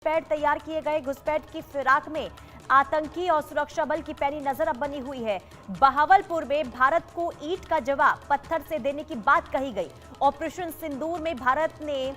Pad तैयार किए गए। घुसपैठ की फिराक में आतंकी और सुरक्षा बल की पैनी नजर अब बनी हुई है। बहावलपुर में भारत को ईंट का जवाब पत्थर से देने की बात कही गई। ऑपरेशन सिंदूर में भारत ने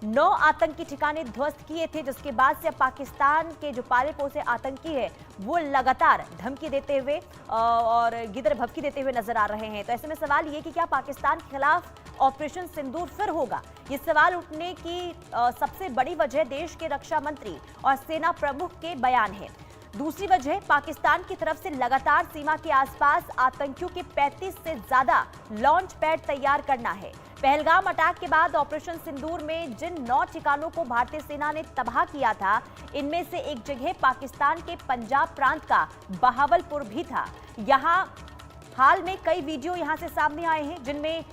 9 आतंकी ठिकाने ध्वस्त किए थे, जिसके बाद से पाकिस्तान के जो पाले पोसे आतंकी है वो लगातार धमकी देते हुए और गिदर भभकी देते हुए नजर आ रहे हैं। तो ऐसे में सवाल ये कि क्या पाकिस्तान के खिलाफ ऑपरेशन सिंदूर फिर होगा? ये सवाल उठने की सबसे बड़ी वजह देश के रक्षा मंत्री और सेना प्रमुख के बयान है। दूसरी वजह पाकिस्तान की तरफ से लगातार सीमा के आसपास आतंकियों के 35 से ज्यादा लॉन्च पैड तैयार करना है। पहलगाम अटैक के बाद ऑपरेशन सिंदूर में जिन 9 ठिकानों को भारतीय सेना ने तबाह किया था, इनमें से एक जगह पाकिस्तान के पंजाब प्रांत का बहावलपुर भी था। यहां हाल में कई वीडियो यहां से सामने आए हैं, जिनमें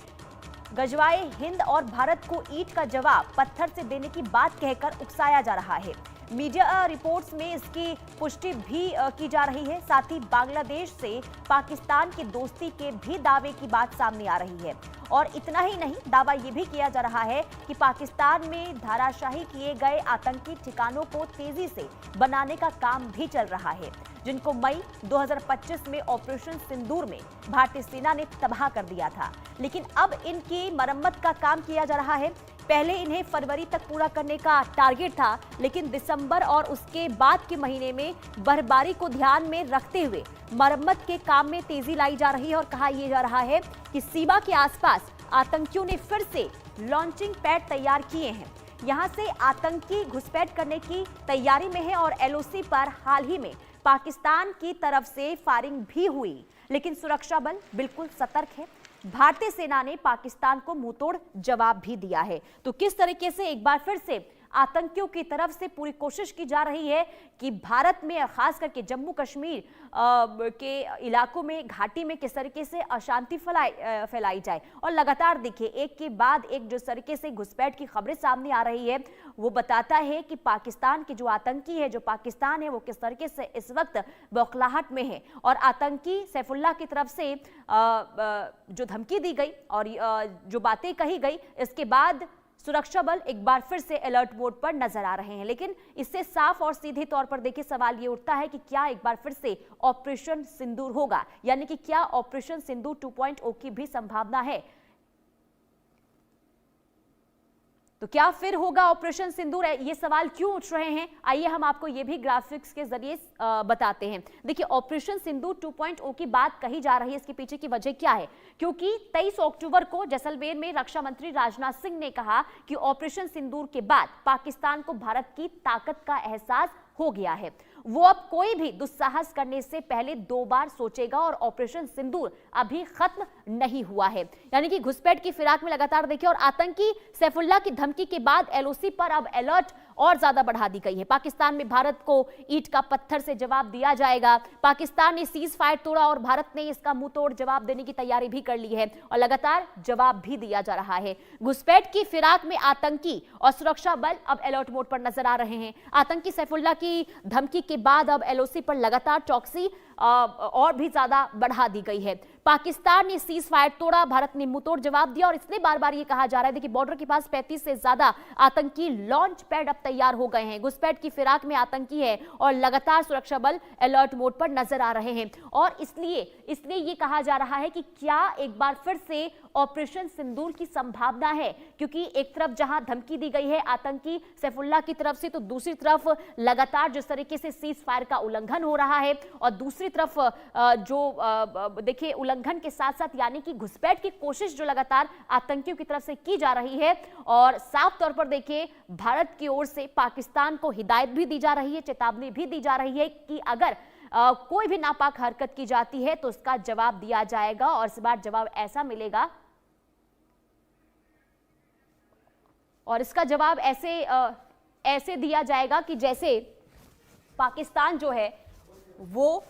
गजवाए हिंद और भारत को ईंट का जवाब पत्थर से देने की बात कहकर उकसाया जा रहा है। मीडिया रिपोर्ट्स में इसकी पुष्टि भी की जा रही है। साथ ही बांग्लादेश से पाकिस्तान की दोस्ती के भी दावे की बात सामने आ रही है। और इतना ही नहीं, दावा यह भी किया जा रहा है कि पाकिस्तान में धाराशाही किए गए आतंकी ठिकानों को तेजी से बनाने का काम भी चल रहा है, जिनको मई 2025 में ऑपरेशन सिंदूर में भारतीय सेना ने तबाह कर दिया था। लेकिन अब इनकी मरम्मत का काम किया जा रहा है। पहले इन्हें फरवरी तक पूरा करने का टारगेट था, लेकिन दिसंबर और उसके बाद के महीने में बर्फबारी को ध्यान में रखते हुए मरम्मत के काम में तेजी लाई जा रही है। और कहा यह जा रहा है कि सीमा के आसपास आतंकियों ने फिर से लॉन्चिंग पैड तैयार किए हैं। यहां से आतंकी घुसपैठ करने की तैयारी में है और एलओसी पर हाल ही में पाकिस्तान की तरफ से फायरिंग भी हुई, लेकिन सुरक्षा बल बिल्कुल सतर्क है। भारतीय सेना ने पाकिस्तान को मुंहतोड़ जवाब भी दिया है। तो किस तरीके से एक बार फिर से आतंकियों की तरफ से पूरी कोशिश की जा रही है कि भारत में, खास करके जम्मू कश्मीर के इलाकों में, घाटी में किस तरीके से अशांति फैलाई जाए। और लगातार देखिए, एक के बाद एक जिस तरीके से घुसपैठ की खबरें सामने आ रही है, वो बताता है कि पाकिस्तान के जो आतंकी है, जो पाकिस्तान है, वो किस तरीके से इस वक्त बौखलाहट में है। और आतंकी सैफुल्लाह की तरफ से जो धमकी दी गई और जो बातें कही गई, इसके बाद सुरक्षा बल एक बार फिर से अलर्ट मोड पर नजर आ रहे हैं। लेकिन इससे साफ और सीधे तौर पर देखिए सवाल ये उठता है कि क्या एक बार फिर से ऑपरेशन सिंदूर होगा, यानी कि क्या ऑपरेशन सिंदूर 2.0 की भी संभावना है? तो क्या फिर होगा ऑपरेशन सिंदूर? ये सवाल क्यों उठ रहे हैं, आइए हम आपको ये भी ग्राफिक्स के जरिए बताते हैं। देखिए, ऑपरेशन सिंदूर 2.0 की बात कही जा रही है, इसके पीछे की वजह क्या है? क्योंकि 23 अक्टूबर को जैसलमेर में रक्षा मंत्री राजनाथ सिंह ने कहा कि ऑपरेशन सिंदूर के बाद पाकिस्तान को भारत की ताकत का एहसास हो गया है। वो अब कोई भी दुस्साहस करने से पहले 2 बार सोचेगा और ऑपरेशन सिंदूर अभी खत्म नहीं हुआ है। यानी कि घुसपैठ की फिराक में लगातार देखिए, और आतंकी सैफुल्लाह की धमकी के बाद एलओसी पर अब अलर्ट और ज्यादा बढ़ा दी गई है। पाकिस्तान में भारत को ईंट का पत्थर से जवाब दिया जाएगा। पाकिस्तान ने सीज फायर तोड़ा और भारत ने इसका मुंह तोड़ जवाब देने की तैयारी भी कर ली है और लगातार जवाब भी दिया जा रहा है। घुसपैठ की फिराक में आतंकी और सुरक्षा बल अब अलर्ट मोड पर नजर आ रहे हैं। आतंकी सैफुल्लाह की धमकी के बाद अब एलओसी पर लगातार चौकसी और भी ज्यादा बढ़ा दी गई है। पाकिस्तान ने सीज फायर तोड़ा, भारत ने मुंहतोड़ जवाब दिया और इसलिए बार बार ये कहा जा रहा है देखिए, बॉर्डर के पास 35 से ज्यादा आतंकी लॉन्च पैड अब तैयार हो गए हैं। घुसपैठ की फिराक में आतंकी है और लगातार सुरक्षा बल अलर्ट मोड पर नजर आ रहे हैं। और इसलिए ये कहा जा रहा है कि क्या एक बार फिर से ऑपरेशन सिंदूर की संभावना है, क्योंकि एक तरफ जहां धमकी दी गई है आतंकी सैफुल्लाह की तरफ से, तो दूसरी तरफ लगातार जिस तरीके से सीज फायर का उल्लंघन हो रहा है और दूसरी तरफ जो देखिए उल्लंघन के साथ साथ यानी कि घुसपैठ की कोशिश जो लगातार आतंकियों की तरफ से की जा रही है। और साफ तौर पर देखिए, भारत की ओर से पाकिस्तान को हिदायत भी दी जा रही है, चेतावनी भी दी जा रही है कि अगर कोई भी नापाक हरकत की जाती है तो उसका जवाब दिया जाएगा और इस बार जवाब ऐसा मिलेगा और इसका जवाब ऐसे दिया जाएगा कि जैसे पाकिस्तान जो है वो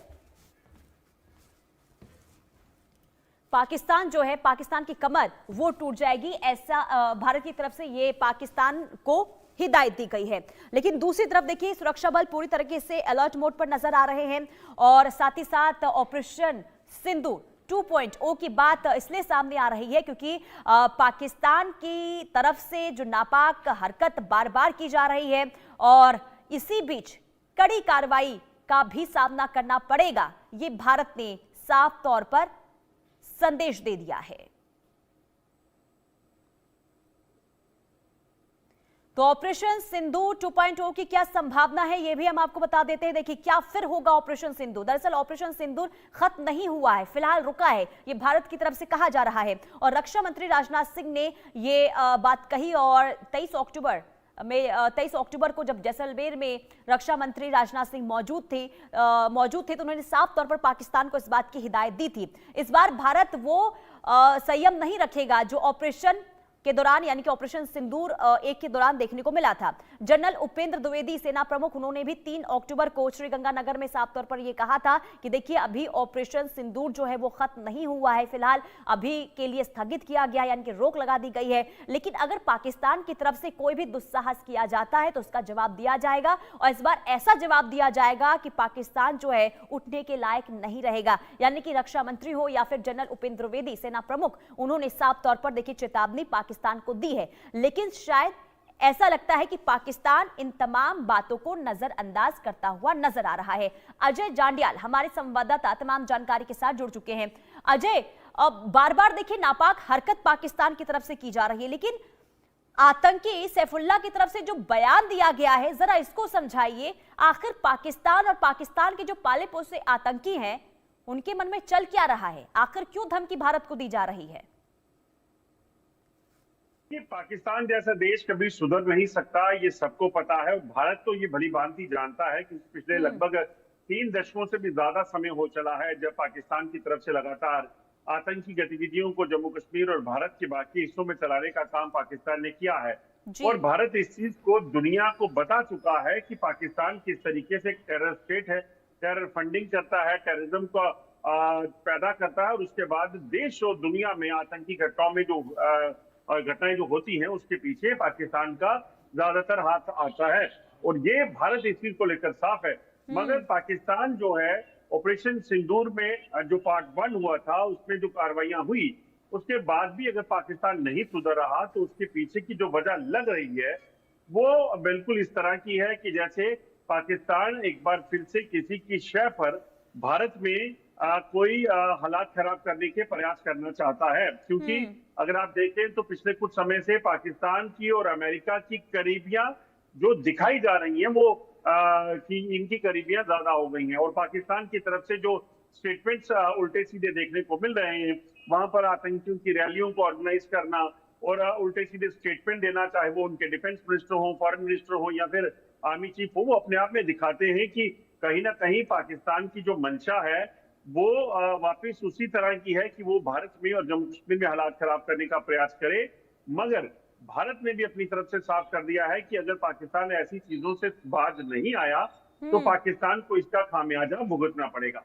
पाकिस्तान की कमर वो टूट जाएगी, ऐसा भारत की तरफ से ये पाकिस्तान को हिदायत दी गई है। लेकिन दूसरी तरफ देखिए, सुरक्षा बल पूरी तरीके से अलर्ट मोड पर नजर आ रहे हैं और साथ ही साथ ऑपरेशन सिंदूर 2.0 की बात इसलिए सामने आ रही है क्योंकि पाकिस्तान की तरफ से जो नापाक हरकत बार बार की जा रही है और इसी बीच कड़ी कार्रवाई का भी सामना करना पड़ेगा, ये भारत ने साफ तौर पर संदेश दे दिया है। तो ऑपरेशन सिंदूर 2.0 की क्या संभावना है, यह भी हम आपको बता देते हैं। देखिए क्या फिर होगा ऑपरेशन सिंदूर। दरअसल ऑपरेशन सिंदूर खत्म नहीं हुआ है, फिलहाल रुका है, यह भारत की तरफ से कहा जा रहा है। और रक्षा मंत्री राजनाथ सिंह ने यह बात कही और 23 अक्टूबर को जब जैसलमेर में रक्षा मंत्री राजनाथ सिंह मौजूद थे तो उन्होंने साफ तौर पर पाकिस्तान को इस बात की हिदायत दी थी। इस बार भारत वो संयम नहीं रखेगा जो ऑपरेशन के दौरान यानी कि ऑपरेशन सिंदूर 1 के दौरान देखने को मिला था। जनरल उपेंद्र द्विवेदी सेना प्रमुख, उन्होंने भी 3 अक्टूबर को श्रीगंगानगर में साफ तौर पर यह कहा था कि देखिए अभी ऑपरेशन सिंदूर जो है वो खत्म नहीं हुआ है, फिलहाल अभी के लिए स्थगित किया गया यानी कि रोक लगा दी गई है। लेकिन अगर पाकिस्तान की तरफ से कोई भी दुस्साहस किया जाता है तो उसका जवाब दिया जाएगा और इस बार ऐसा जवाब दिया जाएगा कि पाकिस्तान जो है उठने के लायक नहीं रहेगा। यानी कि रक्षा मंत्री हो या फिर जनरल उपेंद्र द्विवेदी सेना प्रमुख, उन्होंने साफ तौर पर देखिए चेतावनी पाकिस्तान को दी है। लेकिन शायद ऐसा लगता है कि पाकिस्तान इन तमाम बातों को नजरअंदाज करता हुआ नजर आ रहा है। अजय जांडियाल हमारे संवाददाता तमाम जानकारी के साथ जुड़ चुके हैं। अजय, बार बार देखिए नापाक हरकत पाकिस्तान की तरफ से की जा रही है, लेकिन आतंकी सैफुल्लाह की तरफ से जो बयान दिया गया है, जरा इसको समझाइए। आखिर पाकिस्तान और पाकिस्तान के जो पाले पोसे आतंकी हैं उनके मन में चल क्या रहा है? आखिर क्यों धमकी भारत को दी जा रही है? ये पाकिस्तान जैसा देश कभी सुधर नहीं सकता, ये सबको पता है। भारत तो ये भली भांति जानता है कि पिछले लगभग 3 दशकों से भी ज्यादा समय हो चला है जब पाकिस्तान की तरफ से लगातार आतंकी गतिविधियों को जम्मू कश्मीर और भारत के बाकी हिस्सों में चलाने का काम पाकिस्तान ने किया है। और भारत इस चीज को दुनिया को बता चुका है कि पाकिस्तान किस तरीके से टेरर स्टेट है, टेरर फंडिंग करता है, टेररिज्म को पैदा करता है और उसके बाद देश और दुनिया में आतंकी घटनाओं में जो घटनाएं जो होती हैं उसके पीछे पाकिस्तान का ज्यादातर हाथ आता है। और ये भारत इस चीज को लेकर साफ है। मगर पाकिस्तान जो है ऑपरेशन सिंदूर में जो पार्ट 1 हुआ था उसमें जो कार्रवाइयां हुई उसके बाद भी अगर पाकिस्तान नहीं सुधर रहा तो उसके पीछे की जो वजह लग रही है वो बिल्कुल इस तरह की है कि जैसे पाकिस्तान एक बार फिर से किसी की शय पर भारत में कोई हालात खराब करने के प्रयास करना चाहता है। क्योंकि अगर आप देखें तो पिछले कुछ समय से पाकिस्तान की और अमेरिका की करीबियां जो दिखाई जा रही हैं वो कि इनकी करीबियां ज्यादा हो गई हैं और पाकिस्तान की तरफ से जो स्टेटमेंट्स उल्टे सीधे देखने को मिल रहे हैं, वहां पर आतंकियों की रैलियों को ऑर्गेनाइज करना और उल्टे सीधे स्टेटमेंट देना, चाहे वो उनके डिफेंस मिनिस्टर हो, फॉरेन मिनिस्टर हो या फिर आर्मी चीफ हो, वो अपने आप में दिखाते हैं कि कहीं ना कहीं पाकिस्तान की जो मंशा है वो वापस उसी तरह की है कि वो भारत में और जम्मू कश्मीर में हालात खराब करने का प्रयास करे। मगर भारत ने भी अपनी तरफ से साफ कर दिया है कि अगर पाकिस्तान ऐसी चीजों से बाज नहीं आया तो पाकिस्तान को इसका खामियाजा भुगतना पड़ेगा।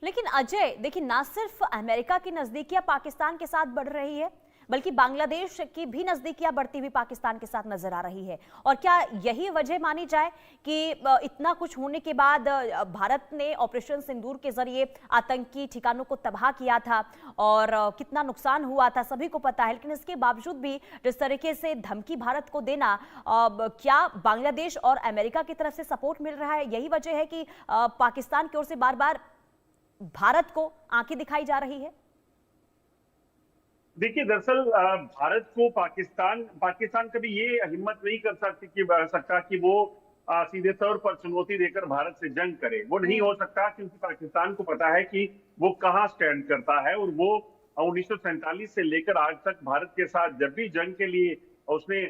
लेकिन अजय देखिए, ना सिर्फ अमेरिका की नजदीकियां पाकिस्तान के साथ बढ़ रही है बल्कि बांग्लादेश की भी नजदीकियां बढ़ती हुई पाकिस्तान के साथ नजर आ रही है। और क्या यही वजह मानी जाए कि इतना कुछ होने के बाद भारत ने ऑपरेशन सिंदूर के जरिए आतंकी ठिकानों को तबाह किया था और कितना नुकसान हुआ था सभी को पता है, लेकिन इसके बावजूद भी जिस तरीके से धमकी भारत को देना, क्या बांग्लादेश और अमेरिका की तरफ से सपोर्ट मिल रहा है? यही वजह है कि पाकिस्तान की ओर से बार बार भारत को आंखें दिखाई जा रही है? देखिए दरअसल भारत को पाकिस्तान कभी ये हिम्मत नहीं कर सकता कि वो सीधे तौर पर चुनौती देकर भारत से जंग करे। वो नहीं हो सकता क्योंकि पाकिस्तान को पता है कि वो कहाँ स्टैंड करता है और वो 1947 से लेकर आज तक भारत के साथ जब भी जंग के लिए उसने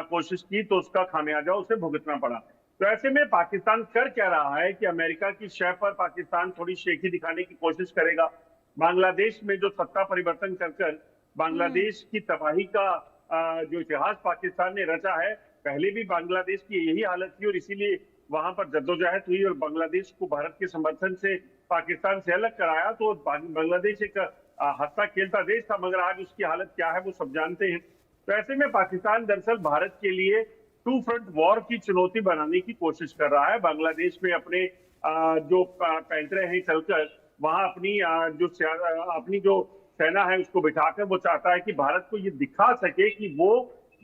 कोशिश की तो उसका खामियाजा उसे भुगतना पड़ा। तो ऐसे में पाकिस्तान कर क्या रहा है कि अमेरिका की शय पर पाकिस्तान थोड़ी शेखी दिखाने की कोशिश करेगा। बांग्लादेश में जो सत्ता परिवर्तन कर बांग्लादेश की तबाही का जो इतिहास पाकिस्तान ने रचा है, पहले भी बांग्लादेश की यही हालत थी और इसीलिए वहां पर जद्दोजहद हुई और बांग्लादेश को भारत के समर्थन से पाकिस्तान से अलग कराया। तो बांग्लादेश एक हंसता खेलता देश था, मगर आज उसकी हालत क्या है वो सब जानते हैं। तो ऐसे में पाकिस्तान दरअसल भारत के लिए 2 फ्रंट वॉर की चुनौती बनाने की कोशिश कर रहा है। बांग्लादेश में अपने जो पैंतरे हैं चलकर वहां अपनी जो सेना है उसको बिठाकर वो चाहता है कि भारत को ये दिखा सके कि वो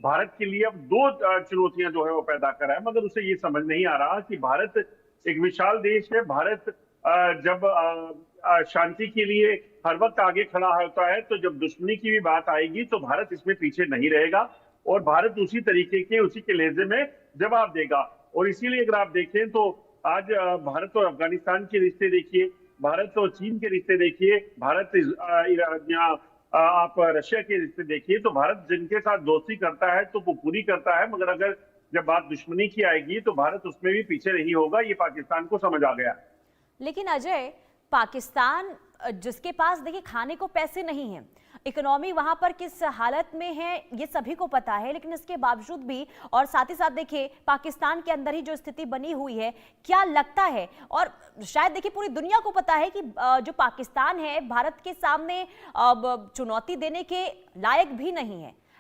भारत के लिए अब दो चुनौतियां जो है वो पैदा कर रहा है, मगर उसे ये समझ नहीं आ रहा कि भारत एक विशाल देश है। भारत जब शांति के लिए हर वक्त आगे खड़ा होता है, तो जब दुश्मनी की भी बात आएगी तो भारत इसमें पीछे नहीं रहेगा और भारत उसी तरीके के, उसी के लहजे में जवाब देगा। और इसीलिए अगर आप देखें तो आज भारत और अफगानिस्तान के रिश्ते देखिए, भारत और चीन के रिश्ते देखिए, भारत यहाँ आप रशिया के रिश्ते देखिए, तो भारत जिनके साथ दोस्ती करता है तो वो पूरी करता है, मगर अगर जब बात दुश्मनी की आएगी तो भारत उसमें भी पीछे नहीं होगा। ये पाकिस्तान को समझ आ गया। लेकिन अजय, पाकिस्तान जिसके पास देखिए खाने को पैसे नहीं हैं, इकोनॉमी वहां पर किस हालत में है ये सभी को पता है, लेकिन इसके बावजूद भी और साथ ही साथ देखिए पाकिस्तान के अंदर ही जो स्थिति बनी हुई है, क्या लगता है, और शायद देखिए पूरी दुनिया को पता है कि जो पाकिस्तान है भारत के सामने चुनौती देने के लायक भी नहीं है,